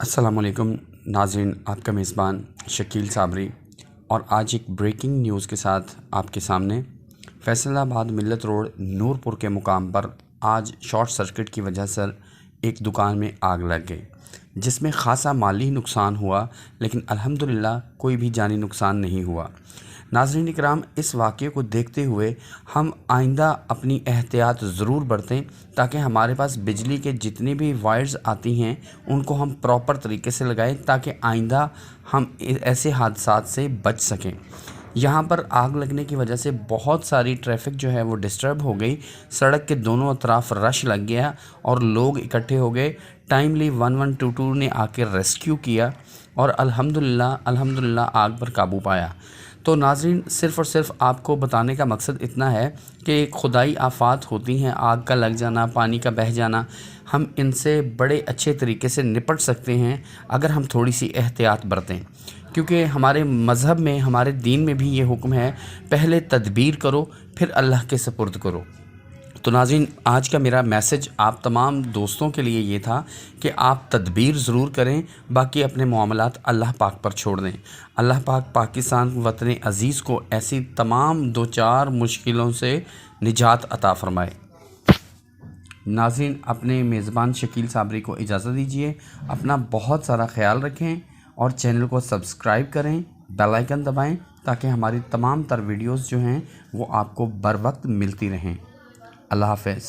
अस्सलाम वालेकुम नाज़रीन, आपका मेज़बान शकील साबरी और आज एक ब्रेकिंग न्यूज़ के साथ आपके सामने। फैसलाबाद मिल्लत रोड नूरपुर के मुकाम पर आज शॉर्ट सर्किट की वजह से एक दुकान में आग लग गई, जिसमें ख़ासा माली नुकसान हुआ, लेकिन अल्हम्दुलिल्लाह कोई भी जानी नुकसान नहीं हुआ। नाज़रीन इकराम, इस वाक़े को देखते हुए हम आइंदा अपनी एहतियात ज़रूर बरतें, ताकि हमारे पास बिजली के जितनी भी वायर्स आती हैं उनको हम प्रॉपर तरीके से लगाएं, ताकि आइंदा हम ऐसे हादसात से बच सकें। यहाँ पर आग लगने की वजह से बहुत सारी ट्रैफिक जो है वो डिस्टर्ब हो गई। सड़क के दोनों अतराफ रश लग गया और लोग इकट्ठे हो गए। टाइमली 1122 ने आकर रेस्क्यू किया और अल्हम्दुलिल्लाह आग पर काबू पाया। तो नाज़रीन, सिर्फ़ और सिर्फ आपको बताने का मकसद इतना है कि खुदाई आफ़ात होती हैं, आग का लग जाना, पानी का बह जाना, हम इनसे बड़े अच्छे तरीके से निपट सकते हैं अगर हम थोड़ी सी एहतियात बरतें। क्योंकि हमारे मज़हब में, हमारे दीन में भी ये हुक्म है, पहले तदबीर करो फिर अल्लाह के सपुर्द करो। तो नाज़रीन, आज का मेरा मैसेज आप तमाम दोस्तों के लिए ये था कि आप तदबीर ज़रूर करें, बाकी अपने मामलात अल्लाह पाक पर छोड़ दें। अल्लाह पाक पाकिस्तान वतन अज़ीज़ को ऐसी तमाम दो चार मुश्किलों से निजात अता फ़रमाए। नाज़रीन, अपने मेज़बान शकील साबरी को इजाज़त दीजिए। अपना बहुत सारा ख़याल रखें और चैनल को सब्सक्राइब करें, बेल आइकन दबाएँ, ताकि हमारी तमाम तर वीडियोज़ जो हैं वो आपको बर वक्त मिलती रहें। अल्लाह हाफ़िज़।